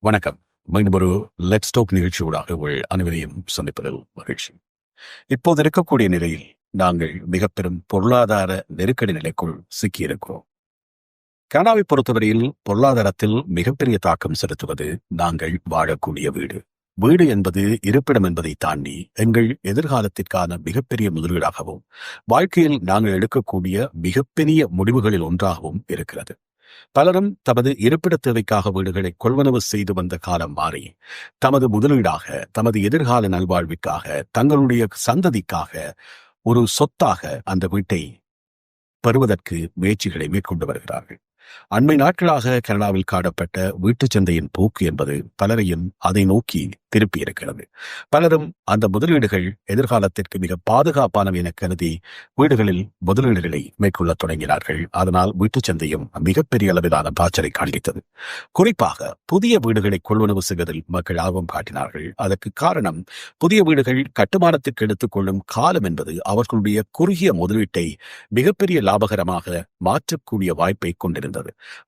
வணக்கம். மீண்டும் ஒரு லெட்ஸ் டாக் நிகழ்ச்சியூடாக உங்கள் அனைவரையும் சந்திப்பதில் மகிழ்ச்சி. இப்போது இருக்கக்கூடிய நிலையில் நாங்கள் மிக பெரும் பொருளாதார நெருக்கடி நிலைக்குள் சிக்கியிருக்கிறோம். கனடாவை பொறுத்தவரையில் பொருளாதாரத்தில் மிகப்பெரிய தாக்கம் செலுத்துவது நாங்கள் வாழக்கூடிய வீடு. வீடு என்பது இருப்பிடம் என்பதை தாண்டி எங்கள் எதிர்காலத்திற்கான மிகப்பெரிய முதலீடாகவும் வாழ்க்கையில் நாங்கள் எடுக்கக்கூடிய மிகப்பெரிய முடிவுகளில் ஒன்றாகவும் இருக்கிறது. பலரும் தமது இருப்பிட தேவைக்காக வீடுகளை கொள்வனவு செய்து வந்த காலம் மாறி தமது முதலீடாக, தமது எதிர்கால நல்வாழ்விற்காக, தங்களுடைய சந்ததிக்காக ஒரு சொத்தாக அந்த வீட்டை பெறுவதற்கு முயற்சிகளை மேற்கொண்டு வருகிறார்கள். அண்மை நாட்களாக கனடாவில் காணப்பட்ட வீட்டுச் சந்தையின் போக்கு என்பது பலரையும் அதை நோக்கி திருப்பி இருக்கிறது. பலரும் அந்த முதலீடுகள் எதிர்காலத்திற்கு மிக பாதுகாப்பானவை என கருதி வீடுகளில் முதலீடுகளை மேற்கொள்ள தொடங்கினார்கள். அதனால் வீட்டுச் சந்தையும் மிகப்பெரிய அளவிலான பாய்ச்சலை காண்பித்தது. குறிப்பாக புதிய வீடுகளை கொள்வனவு செய்வதில் மக்கள் ஆர்வம் காட்டினார்கள். அதற்கு காரணம், புதிய வீடுகள் கட்டுமானத்திற்கு எடுத்துக்கொள்ளும் காலம் என்பது அவர்களுடைய குறுகிய முதலீட்டை மிகப்பெரிய லாபகரமாக மாற்றக்கூடிய வாய்ப்பை கொண்டிருந்தது.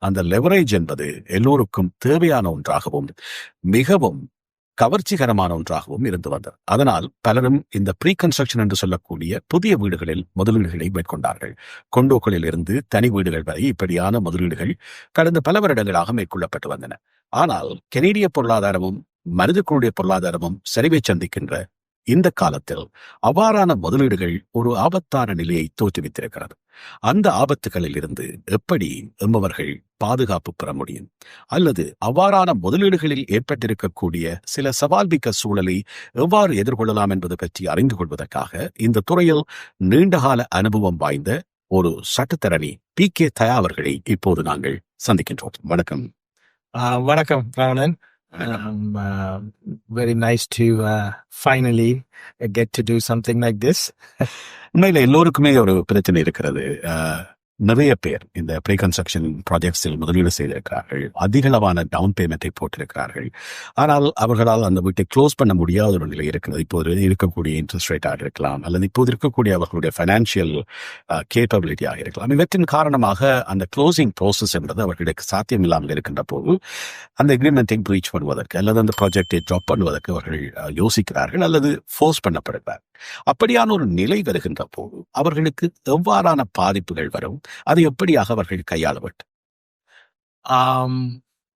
அந்த லெவரேஜ் என்பது எல்லோருக்கும் தேவையான ஒன்றாகவும் மிகவும் கவர்ச்சிகரமான ஒன்றாகவும் இருந்து வந்தது. அதனால் பலரும் இந்த ப்ரீ கன்ஸ்ட்ரக்ஷன் என்று சொல்லக்கூடிய புதிய வீடுகளில் முதலீடுகளை மேற்கொண்டார்கள். கொண்டோக்களில் இருந்து தனி வீடுகள் வரை இப்படியான முதலீடுகள் கடந்த பல வருடங்களாக மேற்கொள்ளப்பட்டு வந்தன. ஆனால் கனேடிய பொருளாதாரமும் மனிதர்களுடைய பொருளாதாரமும் சரிவை சந்திக்கின்ற இந்த காலத்தில் அவ்வாறான முதலீடுகள் ஒரு ஆபத்தான நிலையை தோற்றுவித்திருக்கிறது. அந்த ஆபத்துகளில் இருந்து எப்படி எம்மவர்கள் பாதுகாப்பு பெற முடியும், அல்லது அவ்வாறான முதலீடுகளில் ஏற்பட்டிருக்கக்கூடிய சில சவால்மிக்க சூழலை எவ்வாறு எதிர்கொள்ளலாம் என்பது பற்றி அறிந்து கொள்வதற்காக இந்த துறையில் நீண்டகால அனுபவம் வாய்ந்த ஒரு சட்டத்தரணி PK தயா அவர்களை இப்போது நாங்கள் சந்திக்கின்றோம். வணக்கம். வணக்கம் Ravanan. Very nice to finally get to do something like this. உண்மையில எல்லோருக்குமே ஒரு பிரச்சனை இருக்கிறது. நிறைய பேர் இந்த ப்ரீ கன்ஸ்ட்ரக்ஷன் ப்ராஜெக்ட்ஸில் முதலீடு செய்திருக்கிறார்கள். அதிகளவான டவுன் பேமெண்ட்டை போட்டிருக்கிறார்கள். ஆனால் அவர்களால் அந்த வீட்டை க்ளோஸ் பண்ண முடியாத ஒரு நிலை இருக்கிறது. இப்போது இருக்கக்கூடிய இன்ட்ரெஸ்ட் ரேட்டாக இருக்கலாம், அல்லது இப்போது இருக்கக்கூடிய அவர்களுடைய ஃபைனான்சியல் கேப்பபிலிட்டியாக இருக்கலாம். இவற்றின் காரணமாக அந்த க்ளோசிங் ப்ராசஸ் என்பது அவர்களுக்கு சாத்தியம் இல்லாமல் இருக்கின்ற போது அந்த எக்ரிமெண்ட்டை பிரீச் பண்ணுவதற்கு அல்லது அந்த ப்ராஜெக்டை ட்ராப் பண்ணுவதற்கு அவர்கள் யோசிக்கிறார்கள் அல்லது ஃபோர்ஸ் பண்ணப்படுகிறார். அப்படியான ஒரு நிலை வருகின்ற போது அவர்களுக்கு எவ்வாறான பாதிப்புகள் வரும், அதை எப்படியாக அவர்கள் கையாள வேண்டும்?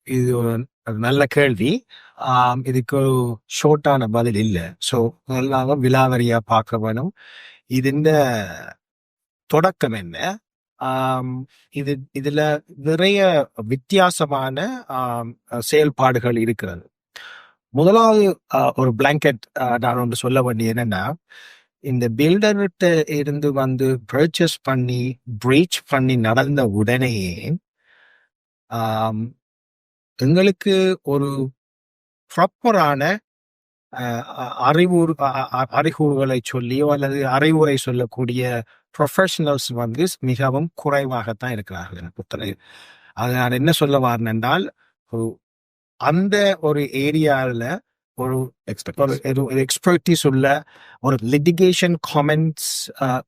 இது ஒரு நல்ல கேள்வி. இதுக்கு ஒரு ஷோர்ட்டான பதில் இல்லை. ஸோ முதலாக விலாவரியா பார்க்க வேணும். இந்த தொடக்கம் என்ன, இதுல நிறைய வித்தியாசமான செயல்பாடுகள் இருக்கிறது. முதலாவது ஒரு பிளாங்கெட் நான் ஒன்று சொல்ல வேண்டிய என்னன்னா, இந்த பில்டர்கிட்ட இருந்து வந்து பர்ச்சேஸ் பண்ணி பிரீச் பண்ணி நடந்த உடனேயே எங்களுக்கு ஒரு ப்ராப்பரான அறிகுறிகளை சொல்லியோ அல்லது அறிவுரை சொல்லக்கூடிய ப்ரொஃபஷனல்ஸ் வந்து மிகவும் குறைவாகத்தான் இருக்கிறார்கள் எனக்கு புத்தகம். அது நான் என்ன சொல்ல வரேன் என்றால், அந்த ஒரு ஏரியாவில் ஒரு எக்ஸ்பர்டீஸ் உள்ள ஒரு லிட்டிகேஷன்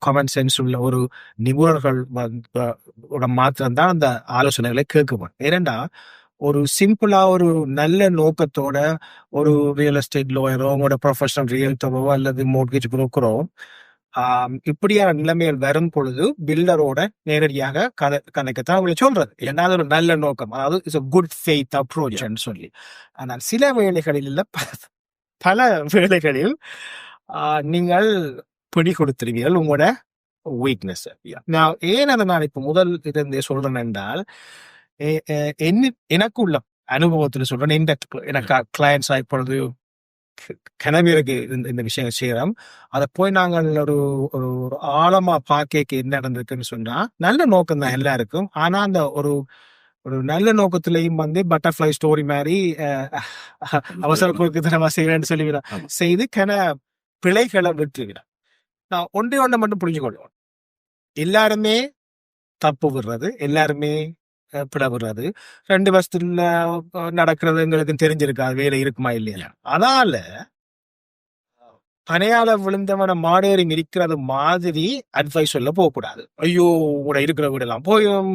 காமன் சென்ஸ் உள்ள ஒரு நிபுணர்கள் மாத்திரம்தான் அந்த ஆலோசனைகளை கேட்குவோம். ஏனெண்டா ஒரு சிம்பிளா ஒரு நல்ல நோக்கத்தோட ஒரு ரியல் எஸ்டேட் லோயரோ, உங்களோட ப்ரொஃபஷனல் ரியல்டரோ அல்லது மோர்கேஜ் புரோக்கரோ இப்படியான நிலைமைகள் வரும் பொழுது பில்டரோட நேரடியாக கணக்கத்தான் அவங்களை சொல்றது. ஏன்னா ஒரு நல்ல நோக்கம், அதாவது it's a good faith approach சொல்லி. ஆனால் சில வேலைகளில் இல்லை, பல வேலைகளில் நீங்கள் பிடி கொடுத்துருவீர்கள் உங்களோட வீக்னஸ். நான் ஏன் அதை நான் இப்ப முதல் இருந்தே சொல்றேன் என்றால், எனக்கு உள்ள அனுபவத்தில் சொல்றேன். எனக்கு கிளையன்ஸ் இப்பொழுது கனவிற்கு இந்த விஷயம் செய்யறோம். அதை போய் நாங்கள் ஒரு ஒரு ஆழமா பார்க்க என்ன நடந்திருக்குன்னு சொன்னா, நல்ல நோக்கம் தான் எல்லாருக்கும். ஆனா அந்த ஒரு ஒரு நல்ல நோக்கத்திலையும் வந்து பட்டர்ஃப்ளை ஸ்டோரி மாதிரி அவசர குறுக்குத்தனமா செய்யறேன்னு சொல்லிவிட செய்து பிழைகளை விட்டுவிட. நான் ஒன்றை மட்டும் புரிஞ்சுக்கொள்வோம், எல்லாருமே தப்பு விடுறது, எல்லாருமே பிடவுறது, 2 வருஷத்துல நடக்கிறது எங்களுக்கு தெரிஞ்சிருக்காது, வேலை இருக்குமா இல்லையா. அதனால பனையால விழுந்தவன மாடேறி இருக்கிறது மாதிரி அட்வைஸ் சொல்ல போகக்கூடாது. ஐயோ கூட இருக்கிற வீடெல்லாம் போயும்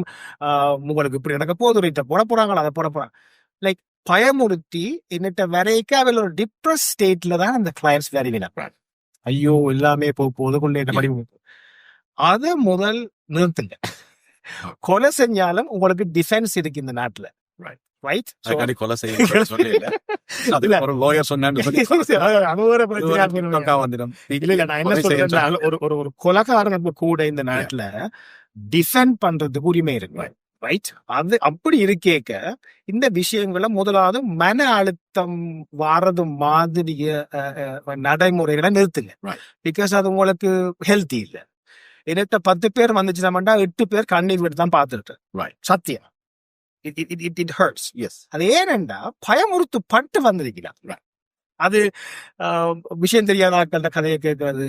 உங்களுக்கு இப்படி நடக்க போது, போட போறாங்களா, அதை போட போறாங்க. லைக் பயமுறுத்தி என்னட்ட வரைக்க அவள் ஒரு டிப்ரெஸ் ஸ்டேட்ல தான் அந்த கிளையன்ஸ் வரைவினாங்க. ஐயோ எல்லாமே போது கொண்டு என்ன படி அதை முதல் நிறுத்துங்க. கொலை செஞ்சாலும் உங்களுக்கு டிஃபென்ஸ் இருக்கு இந்த நாட்டுல. ரைட்? கொலை செய்ய சொல்லல. அது ஒரு லாயர் சொன்னான்னு ஒரு கொலைகாரனுக்கு கூட இந்த நாட்டுல டிஃபெண்ட் பண்றதுக்கு உரிமை இருக்கு. ரைட்? அது அப்படி இருக்கேக்க இந்த விஷயங்களை முதலாவது மன அழுத்தம் வாரது மாதிரி நடைமுறைகளை நிறுத்துங்க. பிகாஸ் அது உங்களுக்கு ஹெல்த்தி இல்லை. என்கிட்ட 10 பேர் வந்துச்சுன்னா 8 பேர் கண்ணீர் விட்டு தான் பார்த்துட்டு சத்தியம். It hurts. Yes. அது ஏனென்றா பயமுறுத்து பட்டு வந்திருக்கிறார். அது விஷயம் தெரியாத ஆட்கள கதையை கேட்கறது,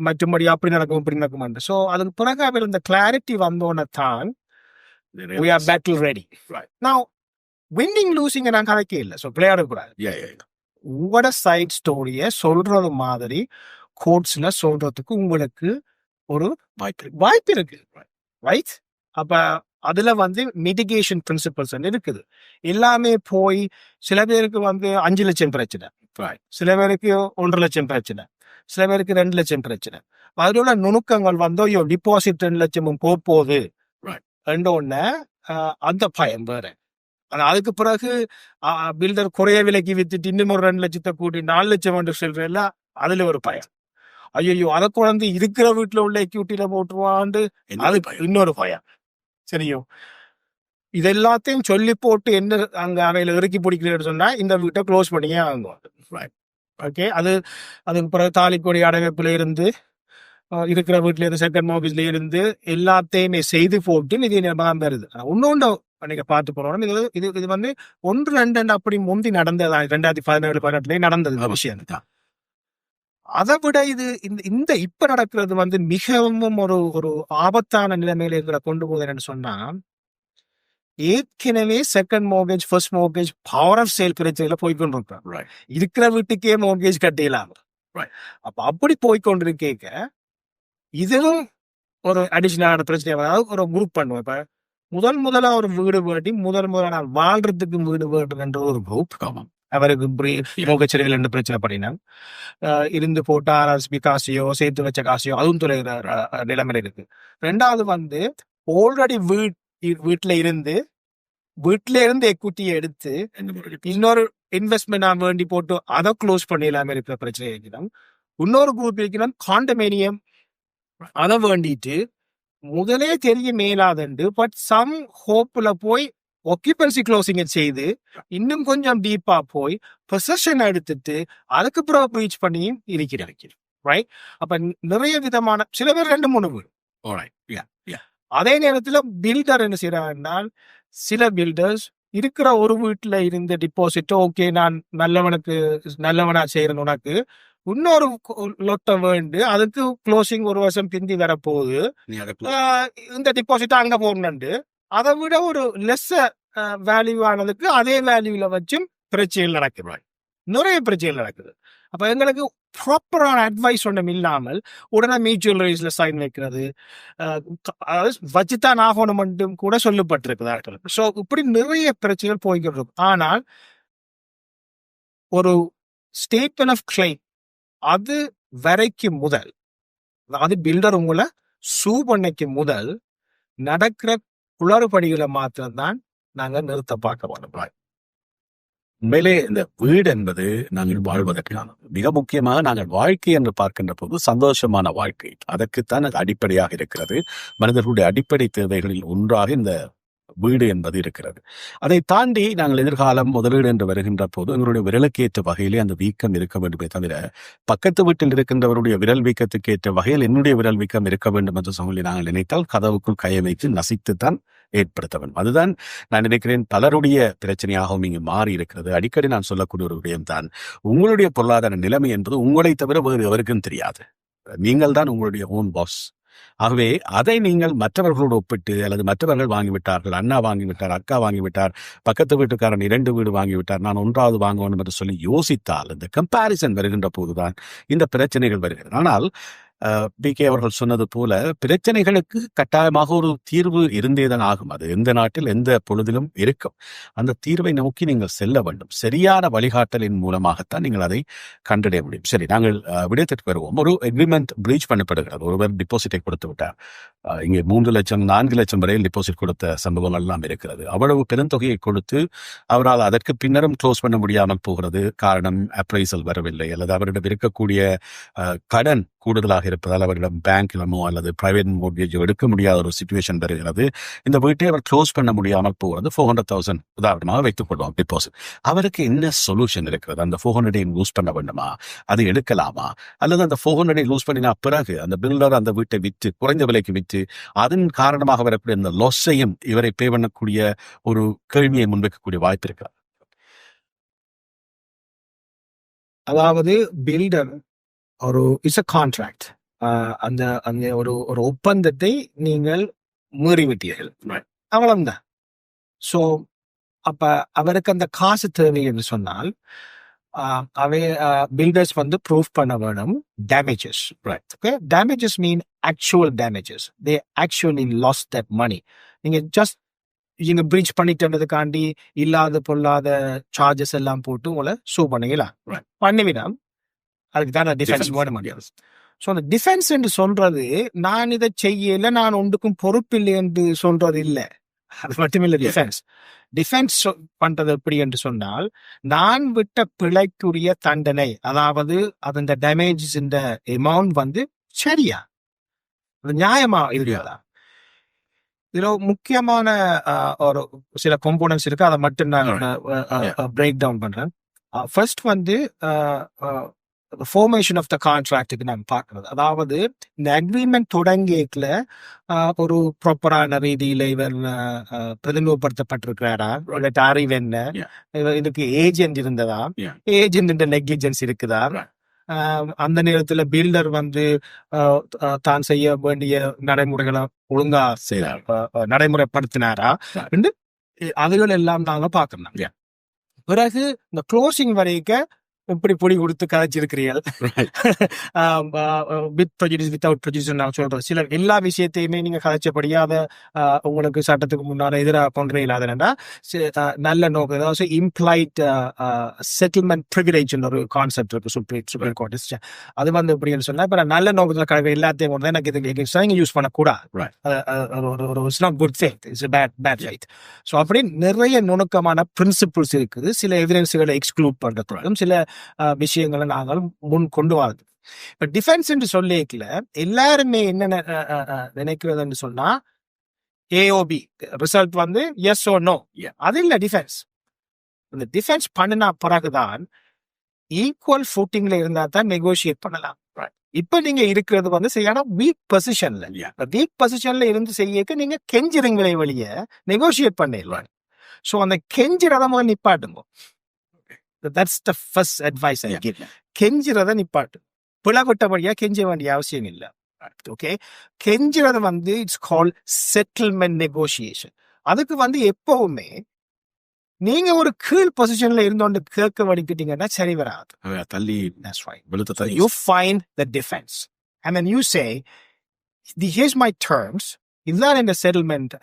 மற்றபடி அப்படி நடக்கும் இப்படி நடக்கும். ஸோ அதுக்கு பிறகு அவர் இந்த கிளாரிட்டி வந்தோன்னு தான் we are battle ready. Now winning losing நான் கதைக்கே இல்லை. ஸோ விளையாடக்கூடாது. உங்களோட சைட் ஸ்டோரியை சொல்றது மாதிரி கோர்ட்ஸ்ல சொல்றதுக்கு உங்களுக்கு ஒரு வாய்ப்பு இருக்கு. ரைட்? அப்ப அதுல மிட்டிகேஷன் பிரின்சிபல்ஸ் இருக்குது. எல்லாமே போய் சில பேருக்கு 5 லட்சம் பிரச்சனை, சில பேருக்கு 1.5 லட்சம் பிரச்சனை, சில பேருக்கு 2 லட்சம் பிரச்சனை. அதோட நுணுக்கங்கள் டிபாசிட் 2 லட்சமும் போகுது உடனே அந்த பயம் வேற. அதுக்கு பிறகு பில்டர் குறைய விலைக்கு வித்துட்டு இன்னும் ஒரு 2 லட்சத்தை கூட்டி 4 லட்சம் என்று சொல்றேன். அதுல ஒரு பயம். ஐயோ அதை குழந்தை இருக்கிற வீட்டுல உள்ள எக்யூட்டில போட்டுருவான்னு அது இன்னொரு பயம். சரியோ? இது எல்லாத்தையும் சொல்லி போட்டு என்ன அங்க அவையில இறுக்கி பிடிக்கிறேன்னு சொன்னா இந்த வீட்டை க்ளோஸ் பண்ணியே ஆகுங்க. ஓகே? அதுக்கு பிறகு தாலிக்கொடி அடைவைப்புல இருந்து இருக்கிற வீட்டுல இருந்து செகண்ட் மார்கேஜ்ல இருந்து எல்லாத்தையுமே செய்து போட்டு இது நிர்வாகம் வருது. இன்னொன்று நீங்க பார்த்து போறோம். இது 1-2 அப்படி முந்தி நடந்ததா 2017-18 நடந்தது விஷயம் தான். அதை விட இது இந்த இப்ப நடக்கிறது மிகவும் ஒரு ஆபத்தான நிலைமையில இருக்கிற கொண்டு போகுதுன்னு சொன்னா, ஏற்கனவே second mortgage first mortgage power of sale பிரச்சனையில போய்கொண்டு இருக்காங்க. இருக்கிற வீட்டுக்கே மோர்கேஜ் கட்டிடலாம். அப்ப அப்படி போய்கொண்டிருக்க இதுவும் ஒரு அடிஷனலான பிரச்சனை. அதாவது ஒரு குரூப் பண்ணுவோம். இப்ப முதலா ஒரு வீடு வேண்டி முதலா நான் வாழ்றதுக்கு வீடு வேண்டுன்ற ஒரு குரூப். அவருக்கு மோகச்சரிவில் 2 பிரச்சனை பண்ணினா இருந்து போட்டா ஆர்எஸ்பி காசையோ சேர்த்து வச்ச காசையோ அதுவும் துறைகிற நிலைமையில இருக்கு. 2வது ஆல்ரெடி வீட்டுல இருந்து எக்விட்டியை எடுத்து இன்னொரு இன்வெஸ்ட்மெண்ட் வேண்டி போட்டு அதை க்ளோஸ் பண்ணிடலாம இருக்கிற பிரச்சனை இருக்கிறோம். இன்னொரு குரூப் இருக்கிறோம் காண்டமேனியம். அதை வேண்டிட்டு முதலே தெரிய மேலாதண்டு பட் சம் ஹோப்ல போய் ஒக்கியூபன்சி க்ளோசிங் செய்து இன்னும் கொஞ்சம் டீப்பா போய் பொசஷன் எடுத்துட்டு அதுக்கு பிறகு ரீச் பண்ணியும் இருக்கிறாங்க. ரைட்? அப்ப நிறைய விதமான சில பேர் 2-3 வீடு. அதே நேரத்துல பில்டர் என்ன செய்யறாங்கன்னா, சில பில்டர்ஸ் இருக்கிற ஒரு வீட்டுல இருந்த டிபாசிட் ஓகே நான் நல்லவனா செய்யறேன், உனக்கு இன்னொரு லொட்டை வேண்டு அதுக்கு க்ளோசிங் 1 வருஷம் பிந்தி வரப்போகுது, இந்த டிபாசிட் அங்க போடணுண்டு அதை விட ஒரு லெஸ் வேல்யூ ஆனதுக்கு அதே வேல்யூல வச்சும் பிரச்சனைகள் நடக்குது. நிறைய பிரச்சனைகள் நடக்குது. அப்ப எங்களுக்கு ப்ராப்பரான அட்வைஸ் ஒன்றும் இல்லாமல் உடனே மியூச்சுவல் ரைஸ்ல சைன் வைக்கிறது வச்சுதான் ஆகணும் கூட சொல்லப்பட்டிருக்குது. ஸோ இப்படி நிறைய பிரச்சனைகள் போய்கிட்டு இருக்கும். ஆனால் ஒரு ஸ்டேட்மெண்ட் ஆஃப் கிளைம் அது வரைக்கும் முதல், அது பில்டர் உங்களை சூ பண்ணைக்கு முதல் நடக்கிற குளறுபடிகளை மாத்திரம்தான் நாங்க நிறுத்த பார்க்க வேண்டும். உண்மையிலே இந்த வீடு என்பது நாங்கள் வாழ்வதற்கான மிக முக்கியமாக நாங்கள் வாழ்க்கை என்று பார்க்கின்ற போது சந்தோஷமான வாழ்க்கை அதற்குத்தான் அது அடிப்படையாக இருக்கிறது. மனிதர்களுடைய அடிப்படை தேவைகளில் ஒன்றாக இந்த வீடு என்பது இருக்கிறது. அதை தாண்டி நாங்கள் எதிர்காலம் முதலீடு என்று வருகின்ற போது எங்களுடைய விரலுக்கேற்ற வகையிலே அந்த வீக்கம் இருக்க வேண்டுமே தவிர பக்கத்து வீட்டில் இருக்கின்றவருடைய விரல் வீக்கத்துக்கு ஏற்ற வகையில் என்னுடைய விரல் வீக்கம் இருக்க வேண்டும் என்று சொல்லி நாங்கள் நினைத்தால் கதவுக்குள் கையை வைத்து நசித்துத்தான் ஏற்படுத்த வேண்டும். அதுதான் நான் நினைக்கிறேன் பலருடைய பிரச்சனையாகவும் இங்கு மாறி இருக்கிறது. அடிக்கடி நான் சொல்லக்கூடிய ஒரு விடயம்தான், உங்களுடைய பொருளாதார நிலைமை என்பது உங்களை தவிர வேறு எவருக்கும் தெரியாது. நீங்கள் தான் உங்களுடைய ஓன் பாஸ். ஆகவே அதை நீங்கள் மற்றவர்களோடு ஒப்பிட்டு அல்லது மற்றவர்கள் வாங்கிவிட்டார்கள், அண்ணா வாங்கிவிட்டார், அக்கா வாங்கிவிட்டார், பக்கத்து வீட்டுக்காரன் 2 வீடு வாங்கிவிட்டார், நான் 1வது வாங்க வேண்டும் என்று சொல்லி யோசித்தால் இந்த கம்பாரிசன் வருகின்ற போதுதான் இந்த பிரச்சனைகள் வருகிறது. ஆனால் பிகே அவர்கள் சொன்னது போல பிரச்சனைகளுக்கு கட்டாயமாக ஒரு தீர்வு இருந்தேதான் ஆகும். அது எந்த நாட்டில் எந்த பொழுதிலும் இருக்கும். அந்த தீர்வை நோக்கி நீங்கள் செல்ல வேண்டும். சரியான வழிகாட்டலின் மூலமாகத்தான் நீங்கள் அதை கண்டறிய முடியும். சரி, நாங்கள் விடயத்திற்கு வருவோம். ஒரு எக்ரிமெண்ட் பிரீச் பண்ணப்படுகிறது. ஒருவர் டிபாசிட்டை கொடுத்து விட்டார். இங்கே 3 லட்சம் 4 லட்சம் வரையில் டிபாசிட் கொடுத்த சம்பவங்கள் எல்லாம் இருக்கிறது. அவ்வளவு பெருந்தொகையை கொடுத்து அவரால் அதற்கு பின்னரும் க்ளோஸ் பண்ண முடியாமல் போகிறது. காரணம் அப்ரைசல் வரவில்லை, அல்லது அவரிடம் இருக்கக்கூடிய கடன் கூடுதலாக இருப்பதால் அவரிடம் பேங்க்லமோ அல்லது பிரைவேட் மோர்கேஜோ எடுக்க முடியாத ஒரு சிச்சுவேஷன் வருகிறது. இந்த வீட்டை அவர் க்ளோஸ் பண்ண முடியாமல் போகிறது. 400,000 உதாரணமாக வைத்துக் கொள்வோம் டிபாசிட். அவருக்கு என்ன சொல்யூஷன் இருக்கிறது? அந்த 400 லூஸ் பண்ண வேண்டுமா? அது எடுக்கலாமா? அல்லது அந்த 400 லூஸ் பண்ணினா பிறகு அந்த பில்டர் அந்த வீட்டை விற்று குறைந்த விலைக்கு விற்று அதன் காரணமாக வரக்கூடிய அந்த லாஸையும் இவரை பே பண்ணக்கூடிய ஒரு கேள்வியை முன்வைக்கக்கூடிய வாய்ப்பு இருக்கிறது. அதாவது பில்டர் ஒரு இட்ஸ் அ கான்ட்ராக்ட். அந்த அந்த ஒரு ஒரு ஒப்பந்தத்தை நீங்கள் மீறிவிட்டீர்கள், அவ்வளவுதான். ஸோ அப்ப அவருக்கு அந்த காசு தேவை என்று சொன்னால் அவை பில்டர்ஸ் வந்து ப்ரூஃப் பண்ண வேணும் damages. Okay, damages mean actual damages. They actually loss that money. நீங்க ஜஸ்ட் நீங்க பிரீச் பண்ணிட்டதுக்காண்டி இல்லாத பொல்லாத சார்ஜஸ் எல்லாம் போட்டு உங்களை சூ பண்ணிக்கலாம், பண்ணிவிடாம அதுக்கு தான் டிஃபென்ஸ் வேணும். ஸோ அந்த டிஃபென்ஸ் என்று சொல்றது நான் இதை செய்யல, நான் ஒன்றுக்கும் பொறுப்பில்லை என்று சொல்றது இல்லை. அது மட்டுமில்லை. டிஃபென்ஸ் பண்றது எப்படி என்று சொன்னால், நான் விட்ட பிழைக்குரிய தண்டனை, அதாவது அந்த டேமேஜஸ் இந்த அமௌண்ட் வந்து சரியா நியாயமா இருக்கிறதா. இதுல முக்கியமான ஒரு சில காம்போனன்ட்ஸ் இருக்கு, அதை மட்டும் நான் பிரேக் டவுன் பண்றேன். ஃபர்ஸ்ட் வந்து ஃபார்மேஷன் ஆஃப் த கான்ட்ராக்டுக்கு நான் பார்க்கறது. அதாவது இந்த அக்ரிமெண்ட் தொடங்கியதுல ஒரு ப்ராப்பரான ரீதியில இவர் பிரதிநிதிப்படுத்தப்பட்டிருக்கிறாரா, அறிவு என்ன, இதுக்கு ஏஜென்ட் இருந்ததா, ஏஜென்ட் நெக்லிஜென்ஸ் இருக்குதா, அந்த நேரத்துல பில்டர் வந்து தான் செய்ய வேண்டிய நடைமுறைகளை ஒழுங்கா நடைமுறைப்படுத்தினாரா, அதுகள் எல்லாம் நாங்க பார்க்கணும். பிறகு இந்த க்ளோசிங் வரைக்கும் இப்படி பொடி கொடுத்து கதைச்சிருக்கிறீர்கள், வித் ப்ரொஜுடிஸ் வித்வுட் ப்ரொஜுடிஸ் நான் சொல்றேன். சில எல்லா விஷயத்தையுமே நீங்க கதைச்சபடியா அதை உங்களுக்கு சட்டத்துக்கு முன்னாடி எதிராக கொண்டு இல்லாதா நல்ல நோக்கம். அதாவது இம்ப்ளைட் செட்டில்மெண்ட் ப்ரிவிலேஜ் ஒரு கான்செப்ட் இருக்கு சுப்ரீம் கோர்ட். அது வந்து எப்படின்னு சொன்னா, இப்ப நல்ல நோக்கத்தில் கழக எல்லாத்தையும் கொண்டு எனக்கு இது யூஸ் பண்ணக்கூடாது. Good faith, it's bad faith. So அப்படி நிறைய நுணுக்கமான பிரின்சிபிள்ஸ் இருக்குது. சில எவிடன்ஸுகளை எக்ஸ்க்ளூட் பண்றதுக்கும் சில விஷயங்களை நாங்கள் முன் கொண்டு வாழ்ந்து. இப்ப டிஃபென்ஸ் என்று சொல்லிக்கல எல்லாருமே என்ன நினைக்கிறதுன்னு சொன்னா, ஏஓபி ரிசல்ட் வந்து எஸ் ஓ நோ, அது இல்ல டிஃபென்ஸ். இந்த டிஃபென்ஸ் பண்ணினா பிறகுதான் ஈக்குவல் ஃபூட்டிங்ல இருந்தா தான் நெகோசியேட் பண்ணலாம். இப்ப நீங்க இருக்கிறது வந்து சரியான வீக் பொசிஷன்ல. வீக் பொசிஷன்ல இருந்து செய்யக்க நீங்க கெஞ்சிருங்களை வழிய நெகோசியேட் பண்ணிடலாம். ஸோ அந்த கெஞ்சிரத முதல் நிப்பாட்டுங்க. That's the first advice I give. கெஞ்சிரத நிப்பாட்டு. பிளவிட்டபடியா கெஞ்ச வேண்டிய அவசியம் இல்லை. ஓகே, கெஞ்சிரத வந்து இட்ஸ் கால்ட் செட்டில்மெண்ட் நெகோசியேஷன். அதுக்கு வந்து எப்பவுமே நீங்க ஒரு கீழ் பொசிஷன்ல இருந்தோண்டு கேட்க வடிக்கிட்டீங்கன்னா சரி வராது. You find the defense and then you say, here's my terms. இதுதான் இந்த செட்டில்மெண்ட்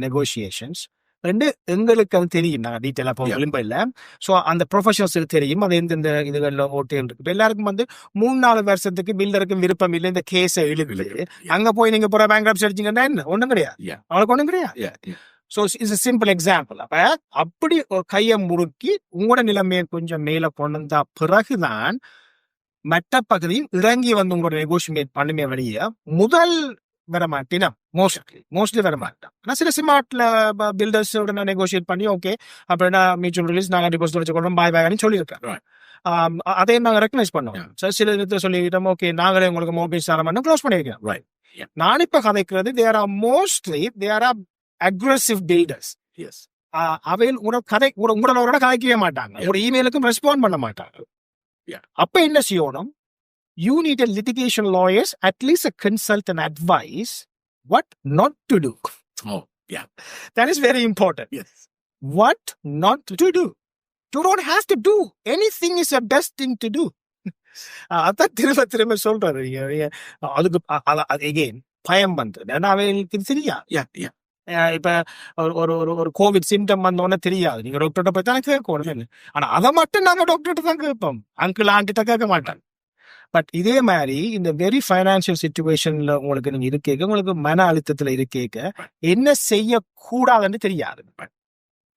நெகோசியேஷன்ஸ். ரெண்டு எங்களுக்கு அது தெரியும், நாங்கள் டீட்டெயிலாக போக விரும்ப இல்லை. ஸோ அந்த ப்ரொஃபஷனல்ஸுக்கு தெரியும் அது எந்தெந்த இதுகளில் ஓட்டல் இருக்கு. எல்லாருக்கும் வந்து 3-4 வருஷத்துக்கு பில்டருக்கும் விருப்பம் இல்லை இந்த கேஸை இழுது அங்கே போய் நீங்கள் போகிற பேங்க்ரப்சி அடிச்சிங்கன்னா என்ன ஒன்றும் கிடையாது, அவளுக்கு ஒன்றும் கிடையாது. So it's a simple example. அப்போ அப்படி கையை முறுக்கி உங்களோட நிலைமையை கொஞ்சம் மேலே கொண்டு வந்தா பிறகுதான் மற்ற பகுதியும் இறங்கி வந்து உங்களோட நெகோசியேட் பண்ணுமே வழிய முதல் வரமாட்டினா மோஸ்ட்லி வரமாட்டான். ஆனால் சில ஸ்மார்ட்ல பில்டர்ஸோட நெகோசியேட் பண்ணி ஓகே அப்படின்னா மியூச்சுவல் ரிலீஸ் நாங்கள் டிபாசிட் வச்சுக்கொள்றோம் பாய் பாய்னு சொல்லியிருக்கேன். அதே நாங்கள் ரெக்கக்னைஸ் பண்ணுவோம். சில இடத்துல சொல்லிக்கிட்டோம் ஓகே நாங்களே உங்களுக்கு மோர்கேஜ் தர மாட்டோம், க்ளோஸ் பண்ணியிருக்கேன். நான் இப்ப கதைக்கிறது there are mostly there are aggressive builders. அவையில் உங்களோட கதைக்கவே மாட்டாங்க, ஒரு இமெயிலுக்கும் ரெஸ்பாண்ட் பண்ண மாட்டாங்க. அப்ப என்ன செய்யணும்? You need a litigation lawyers, at least a consultant advice what not to do. Oh, yeah. That is very important. Yes. What not to do. You don't have to do. Anything is the best thing to do. அதான் திரும்ப திரும்ப சொல்றாரு. அதுக்கு again பயம் வந்து ஏன்னா அவங்களுக்கு தெரியா இப்ப ஒரு ஒரு ஒரு ஒரு கோவிட் சிம்டம் வந்தோடனே தெரியாது. நீங்க டாக்டர்கிட்ட போய் தான் கேட்கணும். ஆனா அதை மட்டும் நாங்க டாக்டர்கிட்ட தான் கேட்போம். அங்கிள் ஆண்டிட்ட கேட்க மாட்டோம். பட் இதே மாதிரி இந்த வெரி ஃபைனான்சியல் சிச்சுவேஷன்ல உங்களுக்கு நீங்க இருக்கேக்க, உங்களுக்கு மன அழுத்தத்துல இருக்கேக்க என்ன செய்யக்கூடாதுன்னு தெரியாது.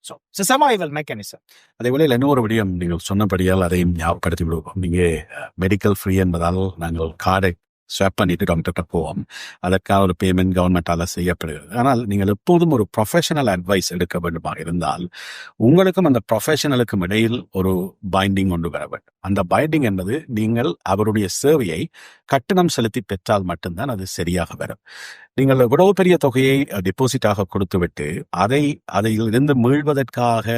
So survival mechanism. அதே போல இன்னொரு விடயம் நீங்கள் சொன்னபடியால் அதையும் ஞாபகப்படுத்தி விடுவோம். நீங்க மெடிக்கல் ஃப்ரீ என்பதால் நாங்கள் கார்டை ஸ்வாப் பண்ணிட்டு டாக்டர்கிட்ட போவோம். அதற்கான ஒரு பேமெண்ட் கவர்மெண்டால செய்யப்படுகிறது. ஆனால் நீங்கள் எப்போதும் ஒரு ப்ரொஃபஷனல் அட்வைஸ் எடுக்க வேண்டுமாக இருந்தால் உங்களுக்கும் அந்த ப்ரொஃபஷனலுக்கும் இடையில் ஒரு பைண்டிங் கொண்டு வர வேண்டும். அந்த பைண்டிங் என்பது நீங்கள் அவருடைய சேவையை கட்டணம் செலுத்தி பெற்றால் மட்டும்தான் அது சரியாக வரும். நீங்கள் எவ்வளவு பெரிய தொகையை டெபாசிட்டாக கொடுத்துவிட்டு அதிலிருந்து மீள்வதற்காக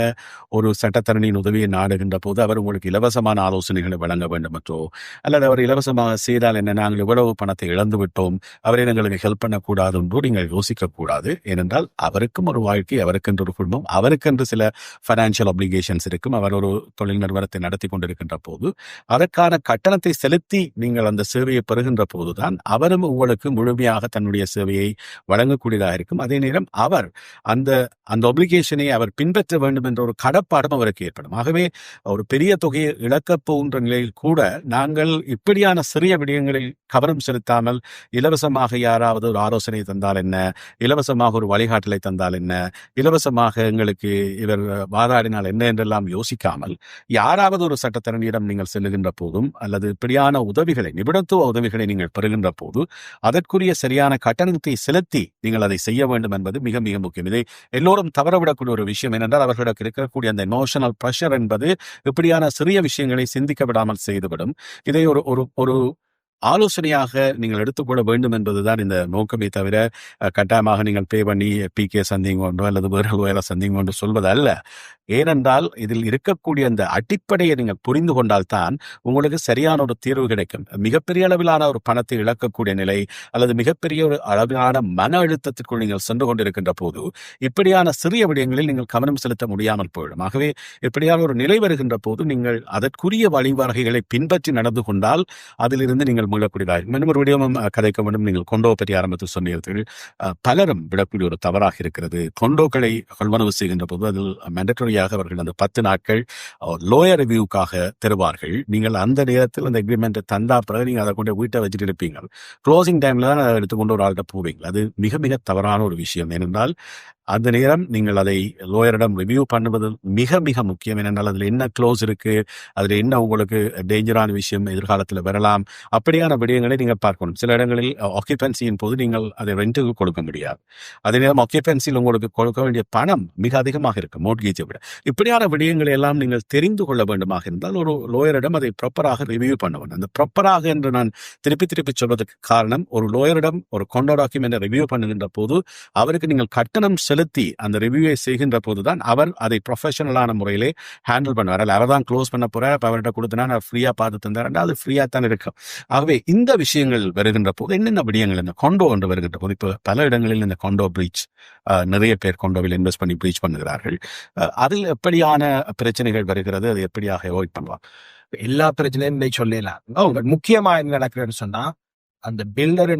ஒரு சட்டத்தரணியின் உதவியை நாடுகின்ற போது அவர் உங்களுக்கு இலவசமான ஆலோசனைகளை வழங்க வேண்டும் என்றோ, அல்லது அவர் இலவசமாக செய்தால் என்ன, நாங்கள் இவ்வளவு பணத்தை இழந்து விட்டோம், அவரை எங்களுக்கு ஹெல்ப் பண்ணக்கூடாது என்றோ நீங்கள் யோசிக்கக்கூடாது. ஏனென்றால் அவருக்கும் ஒரு வாழ்க்கை, அவருக்கென்று ஒரு குடும்பம், அவருக்கென்று சில ஃபைனான்சியல் அப்ளிகேஷன்ஸ் இருக்கும். அவர் ஒரு தொழில் நிறுவனத்தை நடத்தி கொண்டிருக்கின்ற போது அதற்கான கட்டணத்தை செலுத்தி நீங்கள் அந்த சேவையை பெறுகின்ற போதுதான் அவரும் உங்களுக்கு முழுமையாக தன்னுடைய சேவையை வழங்கக்கூடியதாக இருக்கும். அதே நேரம் அவர் அந்த ஒப்ளிகேஷனை அவர் பின்பற்ற வேண்டும் என்ற ஒரு கடப்பாடும் அவருக்கு ஏற்படும். ஆகவே ஒரு பெரிய தொகையை இழக்கப் போகின்ற நிலையில் கூட நாங்கள் இப்படியான சிறிய விடயங்களில் கவனம் செலுத்தாமல் இலவசமாக யாராவது ஒரு ஆலோசனை தந்தால் என்ன, இலவசமாக ஒரு வழிகாட்டலை தந்தால் என்ன, இலவசமாக எங்களுக்கு இவர் வாதாடினால் என்ன என்றெல்லாம் யோசிக்காமல் யாராவது ஒரு சட்டத்தரணியிடம் நீங்கள் செல்லுகின்ற போதும் அல்லது இப்படியான உதவிகளை, நிபுணத்துவ உதவிகளை நீங்கள் பெறுகின்ற போது அதற்குரிய சரியான கட்டணத்தை செலுத்தி நீங்கள் அதை செய்ய வேண்டும் என்பது மிக மிக முக்கியம். இதை எல்லோரும் தவறவிடக்கூடிய ஒரு விஷயம் என்னென்றால் அவர்களுக்கு இருக்கக்கூடிய அந்த எமோஷனல் ப்ரெஷர் என்பது இப்படியான சிறிய விஷயங்களை சிந்திக்க விடாமல் செய்துவிடும். இதை ஒரு ஆலோசனையாக நீங்கள் எடுத்துக்கொள்ள வேண்டும் என்பதுதான் இந்த நோக்கமே தவிர கட்டாயமாக நீங்கள் பே பண்ணி PK சந்திங்க ஒன்றோ அல்லது வேறு சந்திங்க ஒன்று சொல்வது அல்ல. ஏனென்றால் இதில் இருக்கக்கூடிய அந்த அடிப்படையை நீங்கள் புரிந்து கொண்டால்தான் உங்களுக்கு சரியான ஒரு தீர்வு கிடைக்கும். மிகப்பெரிய அளவிலான ஒரு பணத்தை இழக்கக்கூடிய நிலை அல்லது மிகப்பெரிய ஒரு அளவிலான மன அழுத்தத்திற்குள் நீங்கள் சென்று கொண்டிருக்கின்ற போது இப்படியான சிறிய விடயங்களில் நீங்கள் கவனம் செலுத்த முடியாமல் போயிடும். ஆகவே இப்படியான ஒரு நிலை வருகின்ற போது நீங்கள் அதற்குரிய வழிவகைகளை பின்பற்றி நடந்து கொண்டால் அதிலிருந்து நீங்கள் மீளக்கூடியதாக. இன்னும் ஒரு விடயமும் கதைக்க வேண்டும். நீங்கள் கொண்டோ பற்றி ஆரம்பத்தில் சொன்னீர்கள். பலரும் விடக்கூடிய ஒரு தவறாக இருக்கிறது. கொண்டோக்களை கொள்வனவு செய்கின்ற போது அதில் மேண்டட்டரியாக அவர்கள் அந்த 10 நாட்கள் லோயர் ரிவ்யூக்காக தருவார்கள். நீங்கள் அந்த நேரத்தில் அந்த எக்ரிமெண்ட்டை தந்தா பிறகு நீங்கள் அதை கொண்டு வீட்டை வச்சுட்டு இருப்பீங்க. க்ளோசிங் டைம்ல தான் அதை எடுத்துக்கொண்டு ஒரு ஆள்கிட்ட போவீங்க. அது மிக மிக தவறான ஒரு விஷயம். ஏனென்றால் அந்த நேரம் நீங்கள் அதை லோயரிடம் ரிவ்யூ பண்ணுவது மிக மிக முக்கியம். ஏனென்றால் அதில் என்ன க்ளோஸ் இருக்கு, அதில் என்ன உங்களுக்கு டேஞ்சரான விஷயம் எதிர்காலத்தில் வரலாம், அப்படியான விடயங்களை நீங்கள் பார்க்கணும். சில இடங்களில் ஆக்கியபென்சியின் போது நீங்கள் அதை ரெண்ட்டுக்கு கொடுக்க முடியாது. அதே நேரம் ஆக்கியபென்சியில் உங்களுக்கு கொடுக்க வேண்டிய பணம் மிக அதிகமாக இருக்கும் மோட்கேஜை விட. இப்படியான விடயங்களை எல்லாம் நீங்கள் தெரிந்து கொள்ள வேண்டுமாக இருந்தால் ஒரு லோயரிடம் அதை ப்ராப்பராக ரிவ்யூ பண்ண வேண்டும். அந்த ப்ராப்பராக என்று நான் திருப்பி சொல்வதற்கு காரணம், ஒரு லோயரிடம் ஒரு கொண்டோ டாக்குமெண்ட்டை ரிவ்யூ பண்ணுகின்ற போது அவருக்கு நீங்கள் கட்டணம் செலுத்தி அந்த ரிவ்யூவை செய்கின்ற போதுதான் அவர் அதை ப்ரொஃபஷனலான முறையிலே ஹேண்டில் பண்ணுவார். அவர் தான் க்ளோஸ் பண்ண போறார், அப்போ அவர்கிட்ட கொடுத்தனா நான் ஃப்ரீயா பார்த்து தந்தார், அது ஃப்ரீயா தான் இருக்கும். ஆகவே இந்த விஷயங்கள் வருகின்ற போது என்னென்ன விடயங்கள் இந்த கொண்டோ என்று வருகின்ற போது, இப்போ பல இடங்களில் இந்த கொண்டோ பிரீச், நிறைய பேர் கொண்டோவில் இன்வெஸ்ட் பண்ணி பிரீச் பண்ணுகிறார்கள். அதில் எப்படியான பிரச்சனைகள் வருகிறது, அதை எப்படியாக அவாய்ட் பண்ணுவாங்க? எல்லா பிரச்சனையும் சொல்லலாம். முக்கியமா என்ன நடக்குதுன்னு சொன்னா, அந்த பில்டர்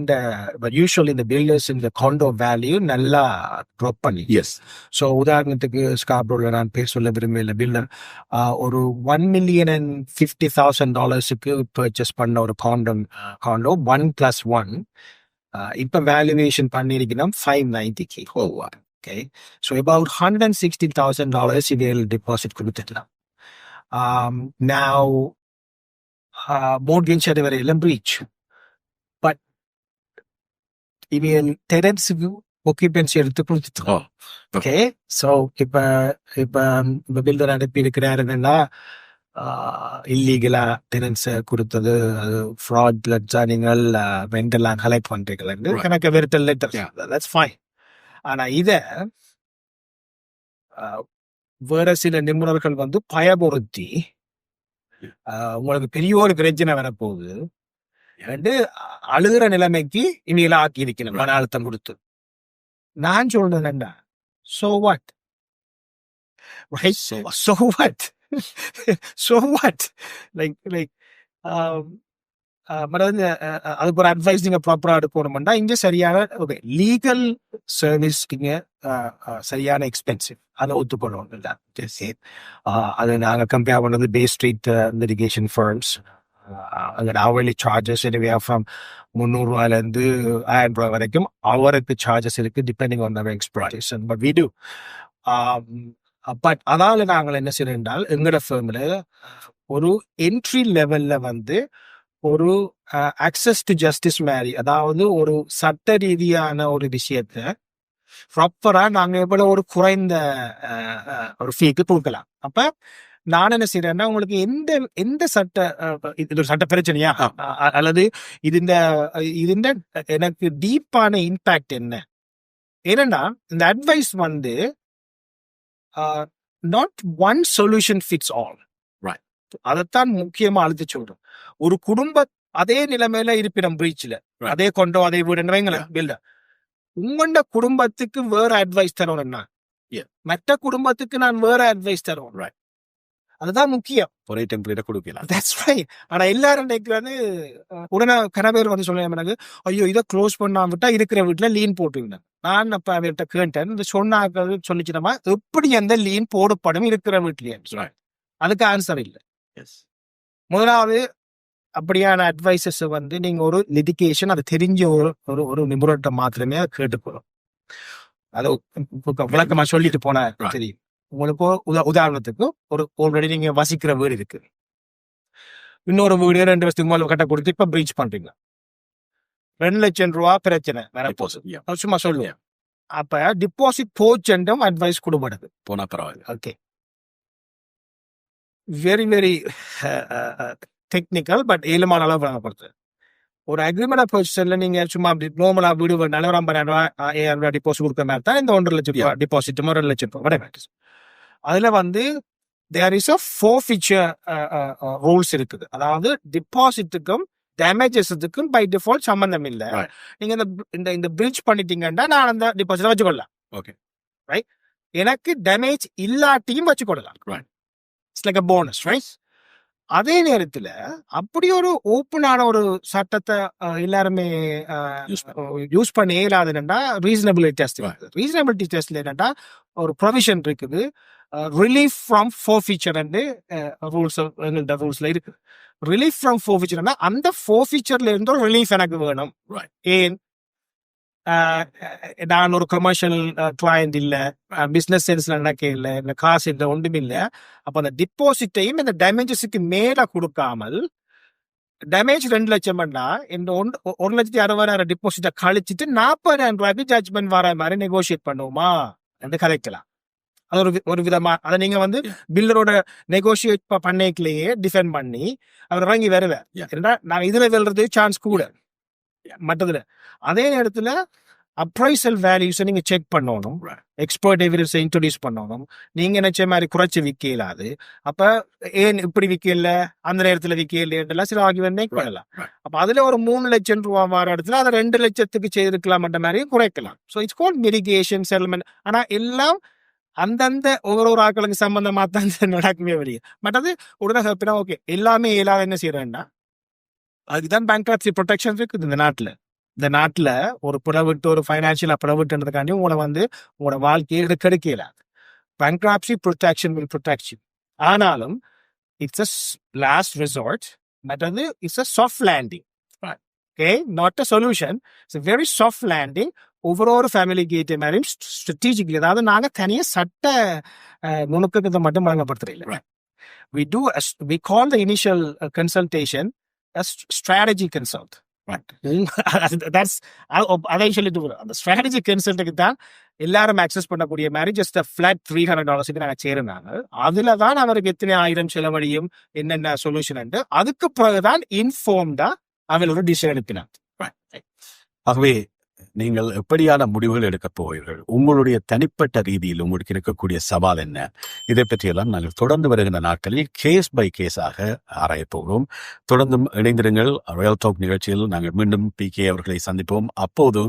யூஸ்வலி இந்த பில்டர்ஸ் இந்த காண்டோ வேல்யூ நல்லா ட்ராப் பண்ணி. ஸோ உதாரணத்துக்கு ஸ்கார்ப்ரோல நான் பேர் சொல்ல விரும்பல, பில்டர் ஒரு $1,50,000 பர்ச்சேஸ் பண்ண ஒரு காண்டோ 1+1 இப்ப வேல்யூவேஷன் பண்ணிருக்கணும் $590K. ஓகே, ஸோ about $160,000 இதில் டெபாசிட் கொடுத்துடலாம். Now mortgage வரையிலும் பிரீச். பட் இவன் டெனன்ஸுக்கு ஒக்கியூபென்சி எடுத்து கொடுத்துட்டோம். ஓகே, ஸோ இப்ப பில்டர் அனுப்பி இருக்கிறாருன்னா இல்லீகலா டெனன்ஸை கொடுத்தது, அது ஃப்ராட்லெட்ஸா நீங்கள் ரெண்டெல்லாம் கலெக்ட் பண்றீங்களா கணக்கு வெறுத்தல் லெட்டர், தட்ஸ் ஃபைன். ஆனா இத வேற சில நிபுணர்கள் பயமுறுத்தி உங்களுக்கு பெரிய ஒரு பிரச்சனை வரப்போகுது அழுகிற நிலைமைக்கு இனியில ஆக்கி இருக்கணும் மன அழுத்தம் கொடுத்து. நான் சொல்றேன்டா, so what? Right? So what? Like அதுக்கு ஒரு அட்வைஸ் நீங்க ப்ராப்பரா எடுக்கணும்னா இங்க சரியான லீகல் சர்வீஸ் இங்க சரியான எக்ஸ்பென்சிவ் அதை ஒத்துக்கொள்ளணும் இல்லை அது நாங்கள் கம்பேர் பண்ணது பே ஸ்ட்ரீட் லிட்டிகேஷன் ஃபர்ம்ஸ் அங்கே அவர்லி சார்ஜஸ் எனிவே ஃப்ரம் $300 $1000 வரைக்கும் அவருக்கு சார்ஜஸ் இருக்கு டிபெண்டிங் ஆன் அவர் exploitation but we do but அதால நாங்கள் என்ன செய்யறோம் என்றால் எங்களோட ஃபேமில் ஒரு என்ட்ரி லெவல்ல வந்து ஒரு அக்சஸ் டு ஜஸ்டிஸ் மாதிரி அதாவது ஒரு சட்ட ரீதியான ஒரு விஷயத்த ப்ராப்பரா நாங்க எவ்வளவு ஒரு குறைந்த ஒரு ஃபீக்கு கொடுக்கலாம். அப்ப நான் என்ன செய்யறேன்னா உங்களுக்கு எந்த சட்ட இது ஒரு சட்ட பிரச்சனையா அல்லது இது எனக்கு டீப்பான இம்பாக்ட் என்ன, ஏன்னா இந்த அட்வைஸ் வந்து not one solution fits all. அதைத்தான் முக்கியமா அழுத்தி சொல்றோம். ஒரு குடும்ப அதே நிலைமையில இருப்பிடம் பிரீச்ல அதே கொண்டோ அதே வீடு உங்களோட குடும்பத்துக்கு வேற அட்வைஸ் தரணும்னா மற்ற குடும்பத்துக்கு நான் வேற அட்வைஸ் தருவேன். அதுதான் முக்கியம். ஒரே டெம்ப்ளேட்ட கொடுக்கலாம். That's right. ஆனா எல்லாரும் நினைக்கிறது உடனே கனவேர் வந்து சொல்லுவேன் எனக்கு, ஐயோ இதை க்ளோஸ் பண்ணாம விட்டா இருக்கிற வீட்டுல லீன் போட்டுருந்தேன். நான் அப்ப அவர்கிட்ட கேட்டேன், இந்த சொன்னாக்கள் சொல்லிச்சுனமா எப்படி அந்த லீன் போடப்படும் இருக்கிற வீட்லயே. அதுக்கு ஆன்சர் இல்லை. முதலாவது அப்படியான அட்வைசஸ் வந்து நீங்க ஒரு லிட்டிகேஷன் அது தெரிஞ்ச ஒரு நிபுணர்கிட்ட மாத்திரமே கேட்டுக்கணும். அதை விளக்கமா சொல்லிட்டு போன தெரியும். உங்களுக்கு உதாரணத்துக்கு ஒரு ஆல்ரெடி நீங்க வசிக்கிற வீடு இருக்கு, இன்னொரு வீடு 2 வருஷத்துக்கு மேல கட்ட கொடுத்து இப்ப பிரீச் பண்றீங்க, $2,00,000 பிரச்சனை வேற சும்மா சொல்லுவேன். அப்ப டிபாசிட் போச்சென்றும் அட்வைஸ் கொடுப்படுது போனா பரவாயில்ல. Okay, very very technical but ஏழுமான அளவு வழங்கப்படுது. ஒரு அக்ரிமெண்ட் பர்ச்சேஸ்ல நீங்க சும்மா அப்படி நார்மலா வீடு $4,50,000 டிபாசிட் கொடுக்குற மாதிரி தான் இந்த $1,00,000 டிபாசிட் $2,00,000. அதுல வந்து there is a forfeiture rules இருக்குது. அதாவது டிபாசிட்டுக்கும் டேமேஜஸுக்கும் பை டிஃபால்ட் சம்பந்தம் இல்லை. நீங்க இந்த பிரிட்ஜ் பண்ணிட்டீங்கன்னா நான் அந்த டிபாசிட் வச்சுக்கொள்ளலாம். Okay right. எனக்கு டேமேஜ் இல்லாட்டியும் வச்சுக்கொள்ளலாம். It's like a bonus, right? அதே நேரத்துல அப்படி ஒரு ஓப்பனான ஒரு சட்டத்தை எல்லாருமே யூஸ் பண்ண இயலாதுன்னா ரீசனபிலிட்டி டெஸ்ட். ரீசனபிலிட்டி டெஸ்ட்ல என்னன்னா ஒரு ப்ரொவிஷன் இருக்குது, ரிலீஃப் ஃப்ரம் ஃபோர்ஃபீச்சர் ரூல்ஸ்ல இருக்கு. ரிலீஃப் ஃப்ரம் ஃபோர்ஃபீச்சர்னா அந்த ஃபோர்ஃபீச்சர்ல இருந்து ஒரு ரிலீஃப் எனக்கு வேணும். ஏன் நான் ஒரு கமர்ஷியல் கிளையண்ட் இல்லை, பிசினஸ் சென்ஸ்ல நடக்க இல்லை, இந்த காசு இல்லை, ஒன்றும் இல்லை. அப்ப அந்த டிபாசிட்டையும் இந்த டேமேஜஸுக்கு மேல கொடுக்காமல் டேமேஜ் $2,00,000 இந்த $1,60,000 டிபாசிட்டை கழிச்சிட்டு $40,000 ஜட்ஜ்மெண்ட் வர மாதிரி நெகோசியேட் பண்ணுவோமா என்று கதைக்கலாம். அது ஒரு விதமா அதை நீங்க வந்து பில்லரோட நெகோசியேட் பண்ணிக்கலையே டிஃபெண்ட் பண்ணி அவர் வாங்கி வருவேன். ஏன்னா நான் இதுல வெல்றது சான்ஸ் கூட மற்றதுல. அதே நேரத்துல அப்ரைசல் வேல்யூஸை நீங்க செக் பண்ணணும், எக்ஸ்பர்ட் எவிடன்ஸை இன்ட்ரோடியூஸ் பண்ணணும். நீங்க நினைச்ச மாதிரி குறைச்சி விற்க இயலாது. அப்ப ஏன் இப்படி விற்கல, அந்த நேரத்துல விற்க இல்லையெல்லாம் சில ஆர்கியூமெண்ட் பண்ணலாம். அப்ப அதுல ஒரு $3,00,000 வர இடத்துல அதை $2,00,000 செய்திருக்கலாம் மாதிரி குறைக்கலாம். So it's called mitigation settlement. ஆனா எல்லாம் அந்தந்த ஒவ்வொரு ஆட்களுக்கு சம்பந்தமா தான் நடக்கவே வெளியே. மற்றது உடனே ஹாப்பினா ஓகே எல்லாமே இயலாத என்ன செய்யறேன்னா அதுக்குதான் பேங்க்ரப்சி ப்ரொடெக்ஷன் இருக்குது இந்த நாட்டுல ஒரு புறவிட்டு ஒரு ஃபைனான்சியலா புறவிட்டுன்றதுக்காண்டி உங்களை வந்து உங்களோட வாழ்க்கையை கெடுக்கல. Bankruptcy protection will protect you. ஆனாலும் இட்ஸ் அ லாஸ்ட் ரிசார்ட். மற்றது it's a soft landing. Okay, not a solution. It's a very soft landing. ஒவ்வொரு ஃபேமிலிக்கு ஏற்ற மாதிரியும் ஸ்ட்ராட்டஜிக்கலி, அதாவது நாங்க தனியா சட்ட நுணுக்கத்தை மட்டும் வழங்கப்படுத்துறோம். We call the initial consultation as strategy consult. அதை சொல்லிட்டு அந்த ஸ்ட்ராட்டஜி கன்சல்ட்டுக்கு தான் எல்லாரும் அக்சஸ் பண்ணக்கூடிய மாதிரி ஜஸ்ட் ஃபிளாட் $300 நாங்கள் சேருனாங்க. அதுல தான் அவருக்கு எத்தனை ஆயிரம் செலவழியும் என்னென்ன சொல்யூஷன் அதுக்கு பிறகுதான் இன்ஃபார்ம்டா அவள் ஒரு டிசிஷன் எடுப்பினார். ஆகவே நீங்கள் எப்படியான முடிவுகள் எடுக்கப் போவீர்கள், உங்களுடைய தனிப்பட்ட ரீதியில் உங்களுக்கு இருக்கக்கூடிய சவால் என்ன, இதை பற்றியெல்லாம் நாங்கள் தொடர்ந்து வருகின்ற நாட்களில் கேஸ் பை கேஸாக ஆராயப் போகிறோம். தொடர்ந்தும் இணைந்திருங்கள். ரியல் டாக் நிகழ்ச்சியில் நாங்கள் மீண்டும் PK அவர்களை சந்திப்போம். அப்போது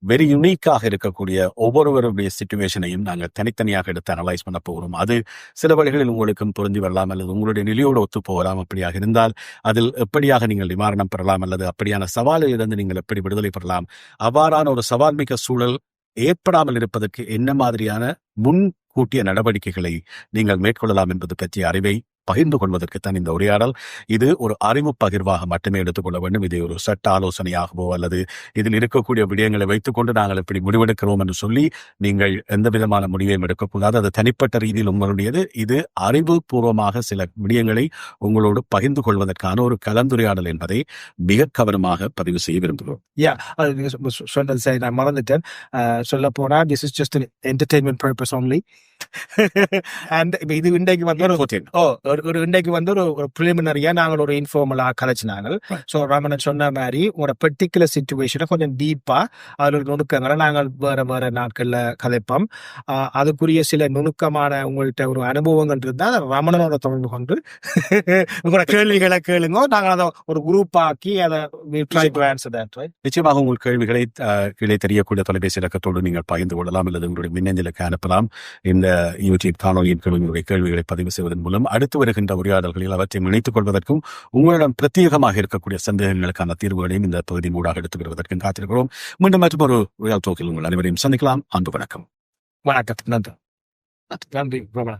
வெரி யுனிக்காக இருக்கக்கூடிய ஒவ்வொருவருடைய சிச்சுவேஷனையும் நாங்கள் தனித்தனியாக எடுத்து அனலைஸ் பண்ண போகிறோம். அது சில வழிகளில் உங்களுக்கும் புரிஞ்சு வரலாம், அல்லது உங்களுடைய நிலையோடு ஒத்து போகலாம். அப்படியாக இருந்தால் அதில் எப்படியாக நீங்கள் நிவாரணம் பெறலாம், அல்லது அப்படியான சவாலில் இருந்து நீங்கள் எப்படி விடுதலை பெறலாம், அவ்வாறான ஒரு சவால் மிக்க சூழல் ஏற்படாமல் இருப்பதற்கு என்ன மாதிரியான முன்கூட்டிய நடவடிக்கைகளை நீங்கள் மேற்கொள்ளலாம் என்பது பற்றிய அறிவை பகிர்ந்து கொள்வதற்குத்தான் இந்த உரையாடல். இது ஒரு அறிவு பகிர்வாக மட்டுமே எடுத்துக்கொள்ள வேண்டும். இது ஒரு சட்ட ஆலோசனையாகவோ அல்லது இதில் இருக்கக்கூடிய விடயங்களை வைத்துக்கொண்டு நாங்கள் எப்படி முடிவெடுக்கிறோம் என்று சொல்லி நீங்கள் எந்த விதமான முடிவையும் எடுக்கக்கூடாது. அது தனிப்பட்ட ரீதியில் உங்களுடையது. இது அறிவுபூர்வமாக சில விடயங்களை உங்களோடு பகிர்ந்து கொள்வதற்கான ஒரு கலந்துரையாடல் என்பதை மிக கவனமாக பதிவு செய்ய விரும்புகிறோம். அது நீங்க சொன்னது சரி, நான் மறந்துட்டேன். சொல்ல போனா this is just entertainment purpose only. And இது இன்றைக்கு வந்து ஒரு இன்றைக்கு வந்து ஒரு ப்ரிலிமினரியா நாங்கள் ஒரு இன்ஃபார்மலா கலைச்சினாங்க. ஸோ ரமணன் சொன்ன மாதிரி ஒரு பர்டிகுலர் சிச்சுவேஷனை கொஞ்சம் டீப்பா அதில் நுணுக்கங்களை நாங்கள் வேற வேற நாட்கள்ல கதைப்போம். அதுக்குரிய சில நுணுக்கமான உங்கள்கிட்ட ஒரு அனுபவங்கள் இருந்தால் அதை ரமணனோட தொடர்பு கொண்டு உங்களோட கேள்விகளை கேளுங்க. நாங்கள் அதை ஒரு குரூப் ஆக்கி அதை நிச்சயமாக உங்கள் கேள்விகளை கீழே தெரியக்கூடிய தொலைபேசி இலக்கத்தோடு நீங்கள் பகிர்ந்து கொள்ளலாம், அல்லது உங்களுடைய மின்னஞ்சலுக்கு அனுப்பலாம். இந்த யூடியூப் காணொலியின் உங்களுடைய கேள்விகளை பதிவு செய்வதன் மூலம் அடுத்து வருகின்ற உரையாடல்களில் அவற்றை இணைத்துக் கொள்வதற்கும் உங்களிடம் பிரத்யேகமாக இருக்கக்கூடிய சந்தேகங்களுக்கான தீர்வுகளையும் இந்த பகுதி மூடாக எடுத்து வருவதற்கும் காத்திருக்கிறோம். மீண்டும் மற்றும் ஒரு ரியால் டோக்கில் உங்கள் அனைவரையும் சந்திக்கலாம். அன்பு வணக்கம். வணக்கம். நன்றி.